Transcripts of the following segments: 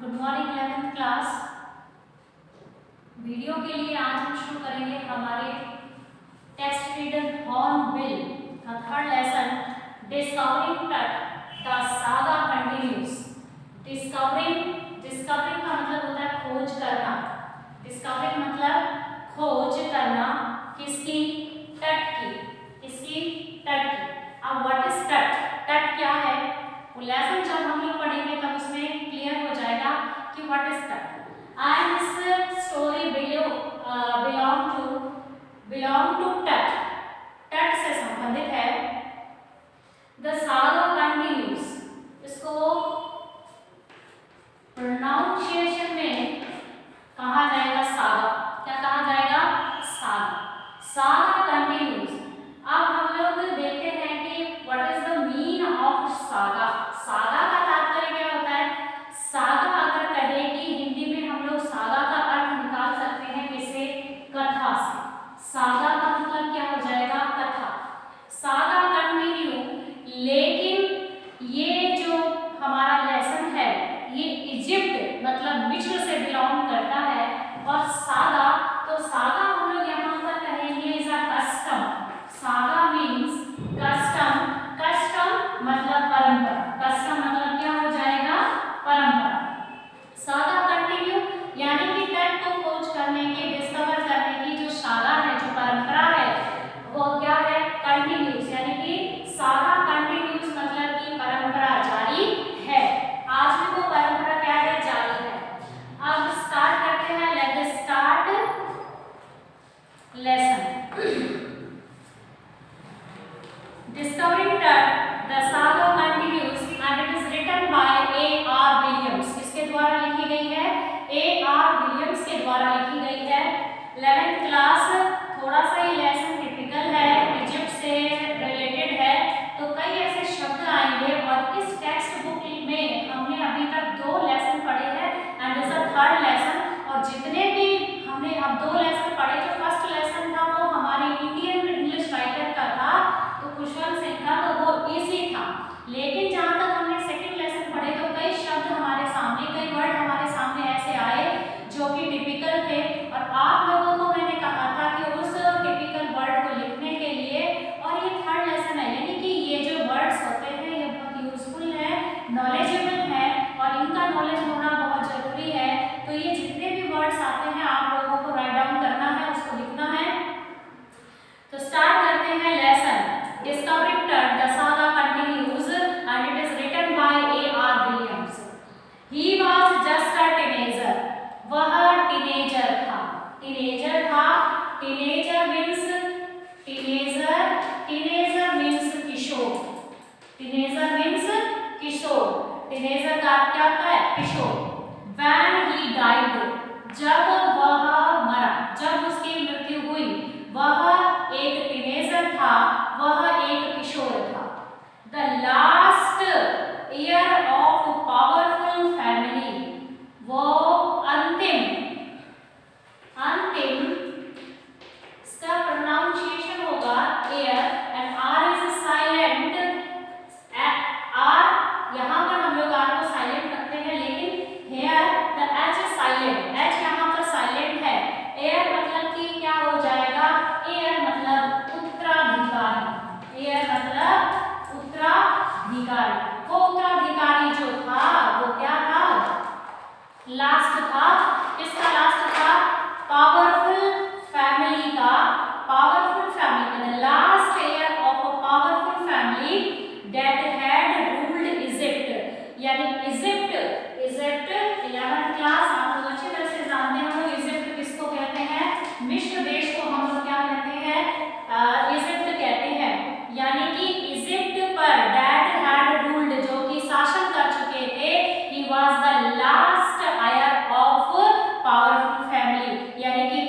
Good morning 11th class. Video के लिए आज हम शुरू करेंगे हमारे टेक्स्ट रीडर हॉर्नबिल का third lesson discovering the saga continues. Discovering का मतलब होता है खोज करना। डिस्कवरिंग मतलब खोज करना किसकी? तट की। किसकी? तट की। अब व्हाट इज तट? तट क्या है? वो लेसन जब हम लोग पढ़ेंगे तब उसमें क्लियर हो जाएगा कि व्हाट इज तट। And this story belong to तट। तट से संबंधित है। The saga continues। इसको प्रोनाउंसिएशन में कहा जाएगा सागा। क्या कहा जाएगा? सागा। Saga continues. अब हम लोग देखते हैं कि what is the mean of saga. Saga का तात्पर्य क्या होता है? सागा अगर कहे कि हिंदी में हम लोग सागा का अर्थ निकाल सकते हैं किससे? कथा से। सागा का मतलब क्या हो जाएगा? कथा। Saga continue. लेकिन ये जो हमारा लेसन है ये इजिप्ट मतलब मिस्र से बिलोंग करता है। और सागा, तो सागा हम लोग यहाँ पर कहेंगे is a custom. Saga means custom. Custom मतलब परंपरा। कस्टम मतलब क्या हो जाएगा? परंपरा। सागा कंटिन्यू यानी कि तट को खोज करने के, डिस्कवर करने की जो सागा है, जो परंपरा है, वो क्या है? कंटिन्यूस। यानी कि सागा कंटिन्यूस मतलब कि परंपरा जारी है। आज भी वो परंपरा क्या है? जारी है। अब स्टार्ट करते हैं। Let us start lesson. Discovering Tut the saga continues and it is written by A.R. Williams. किसके द्वारा लिखी गई है? A.R. विलियम्स के द्वारा लिखी गई है। 11th class. थोड़ा सा ये लेसन टिपिकल है, इजिप्ट से रिलेटेड है, तो कई ऐसे शब्द आएंगे। और इस टेक्स्ट बुक में हमने अभी तक 2 लेसन पढ़े हैं and this a third lesson. और जितने भी हमने अब 2 लेसन पढ़े, जो फर्स्ट लेसन था वो हमारे इंडियन इंग्लिश राइटर का था, तो खुशवंत सिंह का, तो वो इजी था। लेकिन जहाँ तक हमने सेकंड लेसन पढ़े तो कई शब्द हमारे सामने, कई वर्ड हमारे सामने ऐसे आए जो कि टिपिकल थे। और आप लोगों को मैंने कहा था कि उस टिपिकल वर्ड को लिखने के लिए, और ये थर्ड लेसन है, यानी कि ये जो वर्ड्स होते हैं ये बहुत यूजफुल है, नॉलेजेबल है और इनका नॉलेज होना बहुत जरूरी है। तो ये जितने भी वर्ड्स आते हैं आप लोगों को राइट डाउन करना है, उसको लिखना है। तो स्टार्ट करते हैं lesson. Discovering Tut the saga continues and it is written by A.R. Williams. He was just a teenager. वह टीनेजर था। टीनेजर था। टीनेजर मीन्स किशोर। टीनेजर मीन्स किशोर। टीनेजर का अर्थ क्या होता है? किशोर। When he died, जब वह मरा, जब उसकी मृत्यु हुई, वह एक टीनेजर था, वह एक किशोर था। The last year of powerful family, वो अंतिम इसका प्रोनाउंसिएशन होगा air and R is silent. R यहाँ पर हम लोग R को साइलेंट रखते हैं, लेकिन here the H is silent। H यहाँ पर साइलेंट है। एयर मतलब कि क्या हो जाएगा? एयर मतलब उत्तराधिकारी। एयर मतलब उत्तराधिकारी। वो उत्तराधिकारी जो था वो क्या था? लास्ट था। किसका लास्ट था? पावरफुल फैमिली का। Powerful family, the last year of a powerful family that had ruled Egypt. यानी इजिप्ट 11th क्लास आप लोग अच्छी तरह से जानते हैं। हम लोग इजिप्ट किसको कहते हैं? मिस्र देश को हम लोग क्या कहते हैं? इजिप्ट कहते हैं। यानी कि इजिप्ट पर दैट हैड रूल्ड, जो कि शासन कर चुके थे, he was the last year of powerful family. यानी कि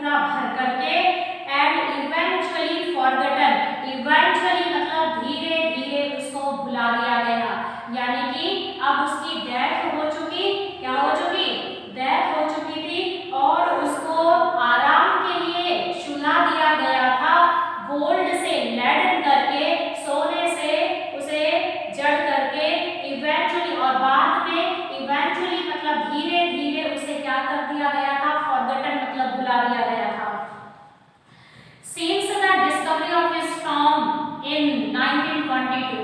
पूरा भर करके, एंड इवेंचुअली फॉरगॉटन, इवेंचुअली मतलब धीरे धीरे उसको भुला दिया गया, यानी कि अब उसकी डेथ हो चुकी, क्या हो चुकी, डेथ हो चुकी थी, और उसको आराम के लिए सुला दिया गया था, गोल्ड से लैडन करके, सोने से उसे जड़ करके, इवेंचुअली, और बाद में इवेंचुअली मतलब धीरे धीरे उसे क्या कर दिया गया था, फॉरगॉटन मतलब भुला दिया गया था। Since the discovery of his tomb in 1922,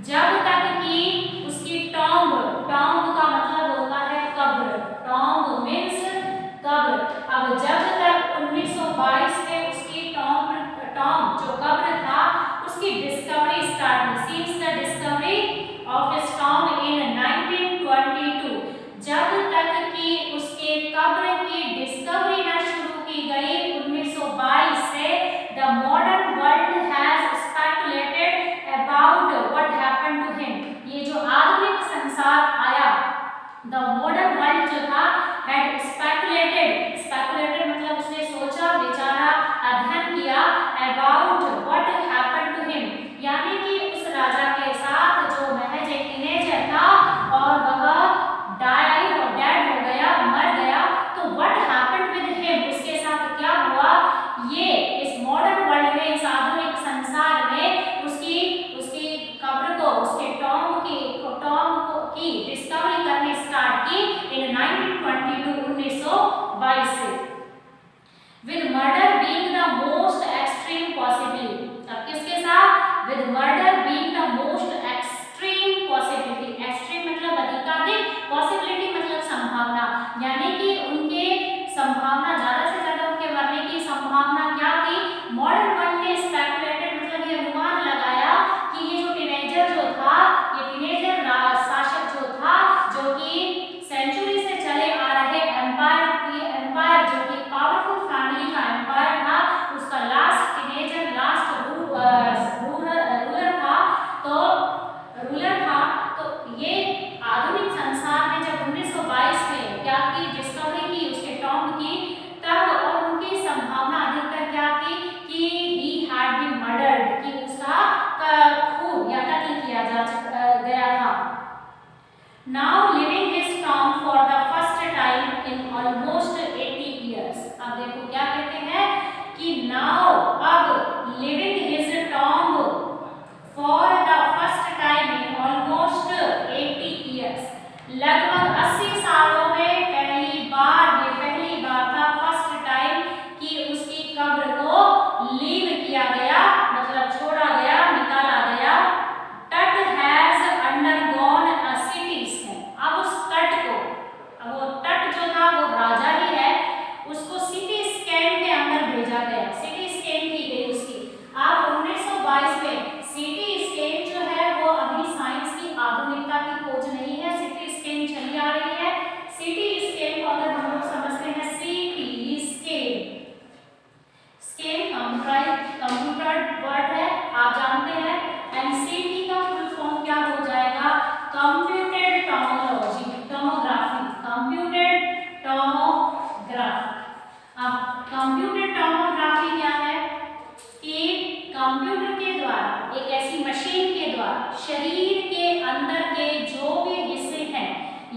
जब तक कि उसकी टॉम्ब, टॉम्ब का मतलब होता है कब्र, टॉम्ब मीन्स कब्र, अब जब तक 1922 में उसकी टॉम्ब जो कब्र था उसकी डिस्कवरी स्टार्ट हुई, since the discovery of his tomb in 1922, जब तक कि उसके कब्र की डिस्कवरी ना शुरू की गई 1922 से, the modern world has speculated about what happened to him, ये जो आधुनिक संसार आया, द मॉडर्न वर्ल्ड जो था हैड स्पेकुलेटेड, स्पेकुलेटेड मतलब उसने सोचा, विचारा, अध्ययन किया, about what happened to him, यानी कि उस राजा के साथ जो महज एक टीनेजर था और वह डाइड और डेड हो गया, मर गया, तो व्हाट हैपेंड विद हिम, उसके साथ क्या हुआ, ये इस मॉडर्न वर्ल्ड में, इस आधुनिक संसार में उसकी कब्र को, उसके टॉम्ब की डिस्कवरी करने स्टार्ट की इन 1922 से, with murder being the most extreme possibility, अब किसके साथ, with murder being the most extreme possibility, extreme मतलब अधिकाधिक, पॉसिबिलिटी मतलब संभावना, यानी कि उनके संभावना, ज्यादा से ज्यादा उनके मरने की संभावना क्या थी, मॉडर्न वर्ल्ड ने स्पेकुलेटेड मतलब ये अनुमान लगाया कि ये जो टीनेजर जो था, ये टीनेजर शासक जो था, जो कि सेंचुरी से चले आ रहे एम्पायर जो कि पावरफुल फैमिली का एम्पायर था, उसका लास्ट टीनेजर, लास्ट रूलर था, तो ये आधुनिक संसार में जब 1922 में क्या की, डिस्कवरी की उसके टॉम्ब की, तब और उनकी संभावना अधिकतर क्या थी कि ही हैड बीन मर्डर्ड, कि उसका खून या कत्ल किया गया था। Now living his tomb for the first time in almost 80 years, अब देखो क्या कहते हैं कि नाउ, अब living his tomb for the first time in almost 80 years, लगभग 80 सालों में पहली बार था, फर्स्ट टाइम कि उसकी कब्र को लीव किया गया, मतलब छोड़ा गया, निकाला गया। तट has undergone a CT scan, अब उस तट को, अब वो तट जो था वो राजा ही है, उसको सिटी स्कैन के अंदर भेजा गया, सिटी स्कैन की गई उसकी। अब 1922 में सिटी स्कैन जो है वो अभी साइंस की आधुनिकता की खोज नहीं है, सिटी स्कैन चली आ रही है। सिटी स्कैन को अगर हम लोग समझते हैं, CT scan, scan computer word है, आप जानते हैं, एंड सिटी का फुल फॉर्म क्या हो जाएगा, कंप्यूटेड टोमोलॉजी, टोमोग्राफी, कंप्यूटेड टोमोग्राफी। अब कंप्यूटेड टोमोग्राफी क्या है कि कंप्यूटर के द्वारा, एक ऐसी मशीन के द्वारा शरीर के अंदर के जो भी हिस्से हैं,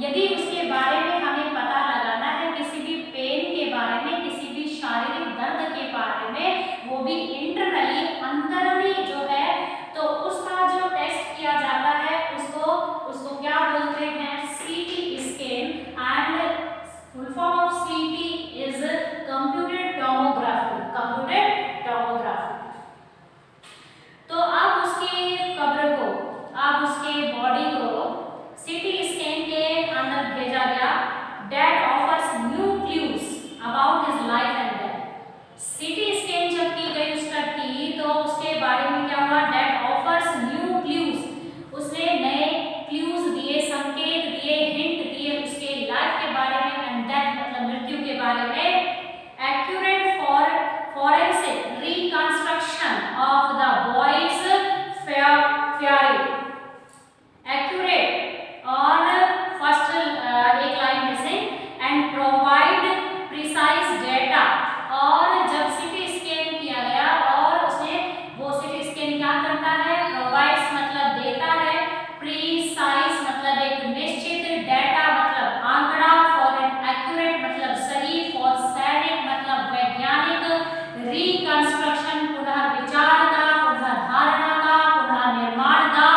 यदि उसके बारे में हमें पता लगाना है, किसी भी पेन के बारे में, किसी भी शारीरिक दर्द के बारे में, वो भी इंटरनली, अंदरूनी जो है, तो उसका जो टेस्ट किया जाता है उसको क्या बोलते हैं, CT scan, and full form of CT is computed tomography, computed tomography. तो अब उसकी कब्र को, अब उसके बॉडी को सिटी स्कैन के अंदर भेजा गया, that offers new clues about his life and death. CT scan जब की गई उस तट की, तो उसके बारे में क्या हुआ, डेट ऑफर्स न्यू क्लूज, उसने नए क्लूज दिए, संकेत दिए, हिंट दिए उसके लाइफ के बारे में, एंड डेथ मतलब मृत्यु के बारे में। Accurate forensic reconstruction of the boys fury, accurate और फर्स्ट एक line missing, and provide precise data, और रिकंस्ट्रक्शन, पुनः विचार का, पुनः धारणा का, पुनः निर्माण का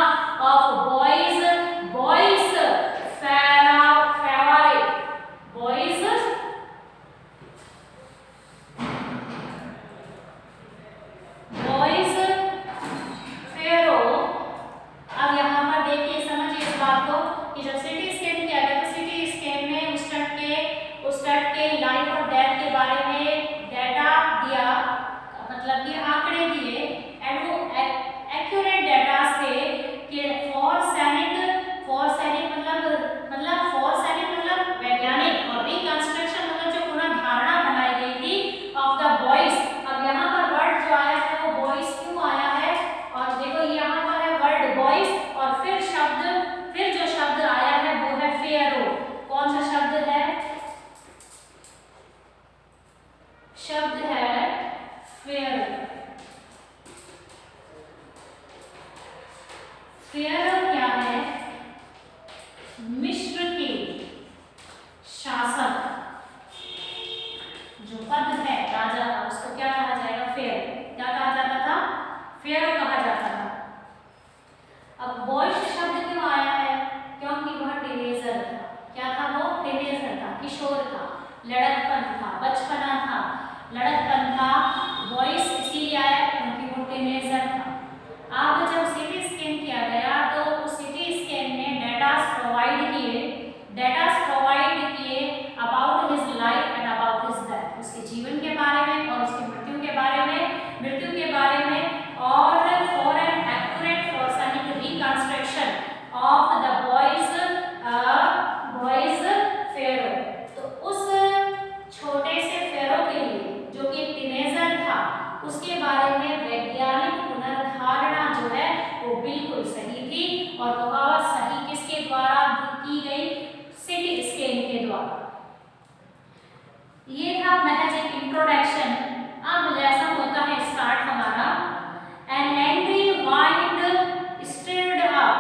ऑफ बॉयज फेरो। अब यहाँ पर देखिए, समझिए इस बात को कि जब सिटी स्कैन किया गया तो सिटी स्कैन में उस तट के लाइफ और डेथ के बारे में डाटा दिया, मतलब कि आंकड़े दिए, एंड वो एक्यूरेट डाटा से कि फॉर सैनिक मतलब वैज्ञानिक, और रिकंस्ट्रक्शन मतलब जो पुनः धारणा बनाई गई थी ऑफ द बॉयज। अब यहाँ पर वर्ड जो आया है वो बॉयज क्यों आया है, और देखो यहाँ पर है वर्ड बॉयज और फिर जो शब्द आया है वो है फेरो। कौन सा शब्द है? शब्द है फेरो। फेरो क्या है? मिस्र के शासक जो पद है राजा का, उसको क्या कहा जाएगा? फेरो। क्या कहा जाता था? फेरो कहा जाता था। अब बॉयज शब्द क्यों आया है? क्योंकि वह टीनेजर था। क्या था वो? टीनेजर था, किशोर था, लड़कपन था, बचपना था, लड़कपन था। बॉयज इसलिए आया क्योंकि वो टीनेजर था। अब जब सिटी स्कैन किया गया तो उस सिटी स्कैन में डाटास प्रोवाइड किए about his life and about his death, उसके जीवन के बारे में और उसकी मृत्यु के बारे में, और for an accurate forensic reconstruction of the boys pharaoh. तो उस छोटे से फेरो के लिए जो कि टीनेजर था, उसके बारे में वैज्ञानिक पुनर्धारणा जो है वो बिल्कुल सही थी, और वह सही किसके द्वारा की गई? सिटी स्कैन के द्वारा। ये था महज एक इंट्रोडक्शन। अब लेसन होता है स्टार्ट हमारा। An angry wind stirred up.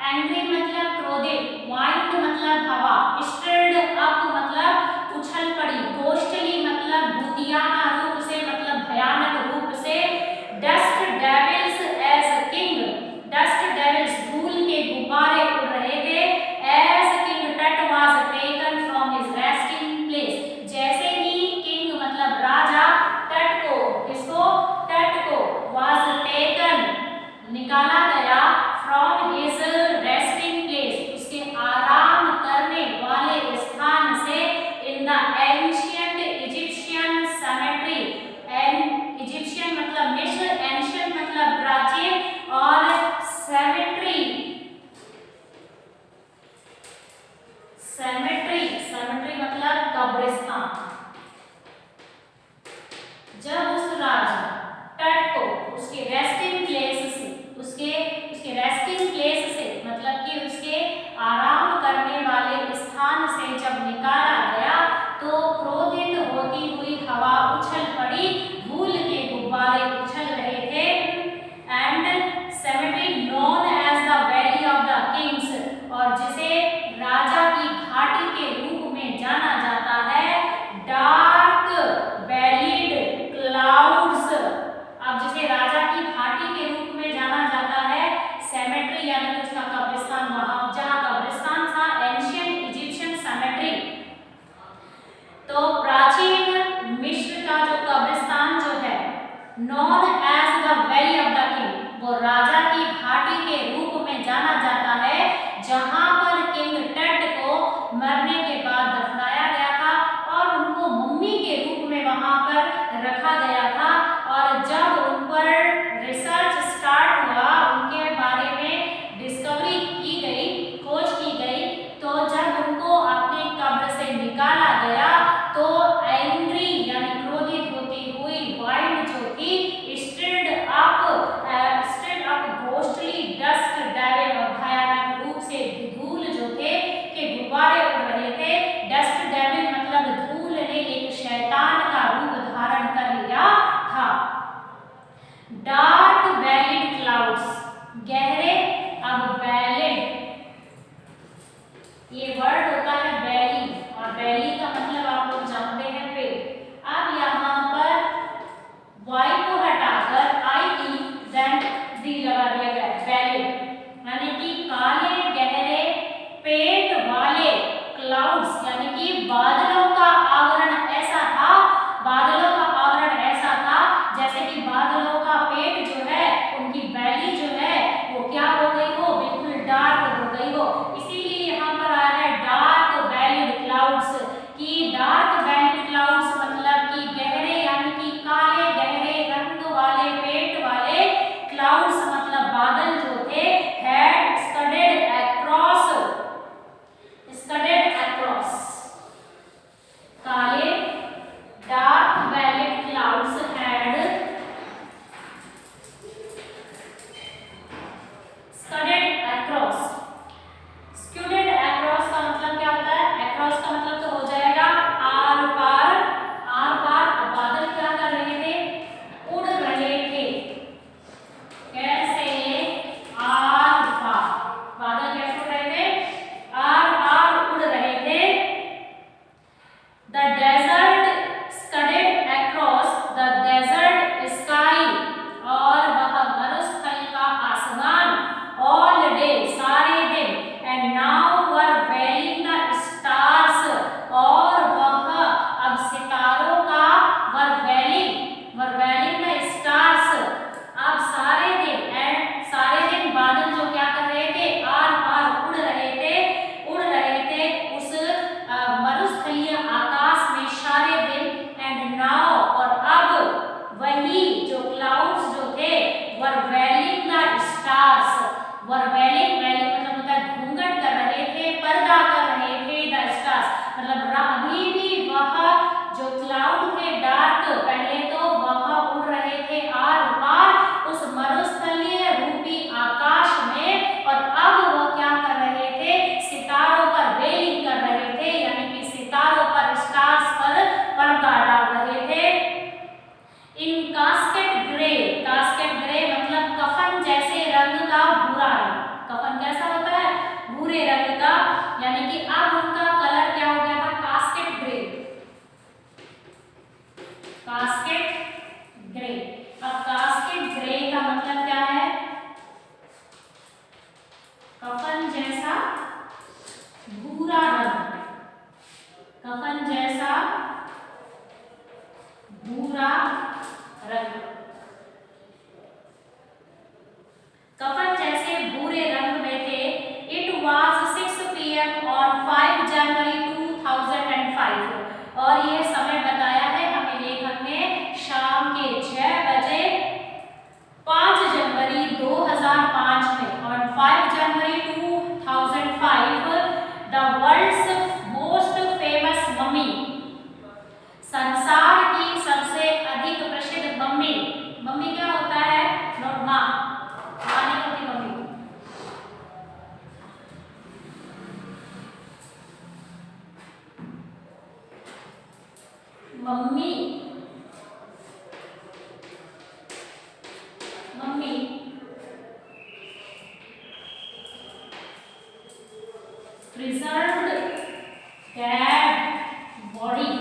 Angry मतलब क्रोधित, वाइंड मतलब हवा, स्टिर्ड अप मतलब उछल पड़ी, घोस्टली मतलब भूतियाना रूप से, मतलब भयानक रूप से। Dust devils as king. Dust devils धूल के गुब्बारे उड़ रहे थे। As king Tut was taken from his resting place. जैसे ही किंग मतलब राजा टट को वाज टेकन निकाला गया फ्रॉम हिज रेस्टिंग प्लेस, उसके आराम करने वाले स्थान से, in the ancient Egyptian cemetery. Egyptian मतलब मिस्र, एंशिएंट मतलब प्राचीन, और सेमेट्री मतलब कब्रिस्तान। जब उस राजा टट को उसके रेस्टिंग प्लेस से मतलब कि उसके आराम करने वाले स्थान से जब निकाला गया तो क्रोधित होती हुई हवा उछल पड़ी, धूल के गुब्बारे उछल भूरा रंग। कफन जैसे भूरे रंग में थे। इट वॉज 6 PM ऑन 5 जनवरी 2005 और ये समय बताया है हमें लेखक ने शाम के 6 बजे 5 जनवरी 2005 में। On 5 January 2005 the world's most famous mummy, संसार की सबसे अधिक प्रसिद्ध मम्मी। मम्मी क्या होता है? नॉट माँ, माँ नहीं होती mummy. Mummy, mummy preserved dead body.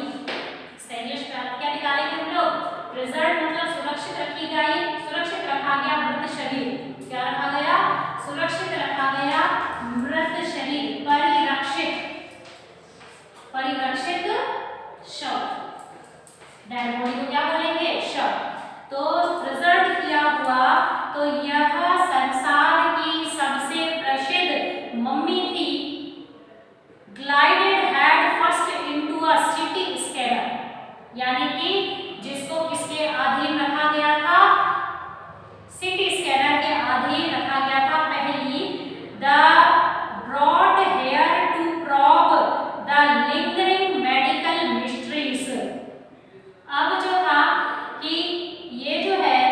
English में क्या निकालेंगे हम लोग? प्रिजर्व मतलब सुरक्षित रखी गई, सुरक्षित रखा गया मृत शरीर। क्या रखा गया? सुरक्षित रखा गया मृत शरीर, परिरक्षित, परिरक्षित शव। डेड बॉडी को क्या बोलेंगे? शव। तो प्रिजर्व किया हुआ, तो यह संसार की सबसे प्रसिद्ध मम्मी थी। Glided head first into a city scanner, यानी कि जिसको किसके अधीन रखा गया था? सिटी स्कैनर के अधीन रखा गया था पहली। The broad hair to probe the lingering medical mysteries. अब जो था कि ये जो है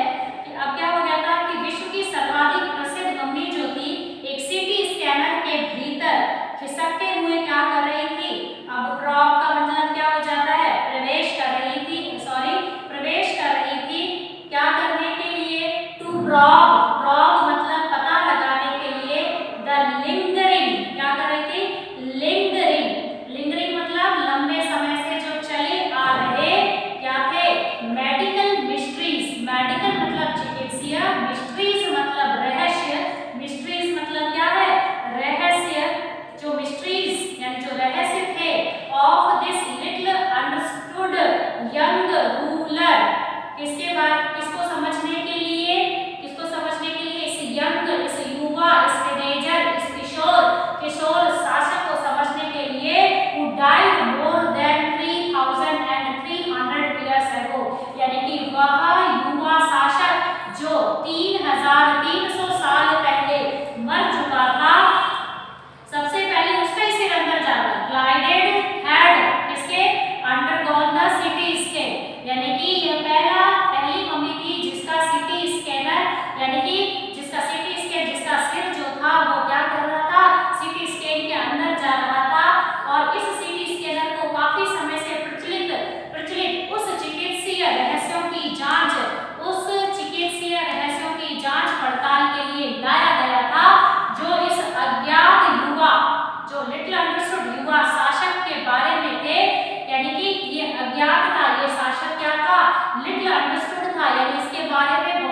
कि अब क्या हो गया था कि विश्व की सर्वाधिक प्रसिद्ध मम्मी जो थी एक सिटी स्कैनर के भीतर खिसकते हुए क्या कर रही थी? अब प्रॉब का मतलब क्या हो जाता है? प्रवेश कर रही थी, सॉरी प्रवेश कर रही थी। क्या करने के लिए? टू प्रॉब, प्रॉब मतलब पता लगाने के लिए। द लिंगरिंग, क्या कर रही थी? लिंगरिंग, लिंगरिंग मतलब लंबे समय से जो चले आ रहे क्या थे? Medical mysteries. मेडिकल मतलब चिकित्सीय, मिस्ट्रीज मतलब रहस्य। मिस्ट्रीज मतलब क्या है? रहस्य। जो मिस्ट्रीज यानी जो रहस्य थे of this little understood young ruler, किसके बारे, किसको समझने के लिए? किसको समझने के लिए? इस यंग, इस युवा, इस टीनेजर, इस किशोर, किशोर शासक को समझने के लिए who died more than 3,300 years ago, यानी कि वह युवा शासक जो 3,300 साल पहले मर चुका था। सबसे पहले उसका ही सिर अंदर जाता। ग्लाइडेड हेड, किसके? अंडरगॉन द सिटी स्कैन, यानी कि यह पहली मम्मी थी जिसका सिटी स्कैनर, यानी कि जिसका सिटी स्कैन, जिसका सिर जो था वो क्या कर रहा था? सिटी स्कैन के अंदर जा रहा था। और इस सिटी स्कैनर को काफी समय से प्रचलित उस चिकित्सीय रहस्यों की जांच, उस चिकित्सीय रहस्यों की जांच पड़ताल के लिए लाया गया था जो इस अज्ञात युवा, जो लिटिल अंडरस्टूड युवा शासक के बारे में थे। यानी कि ये अज्ञात था, ये शासक क्या था? लिटिल अंडरस्टूड था, यानी इसके बारे में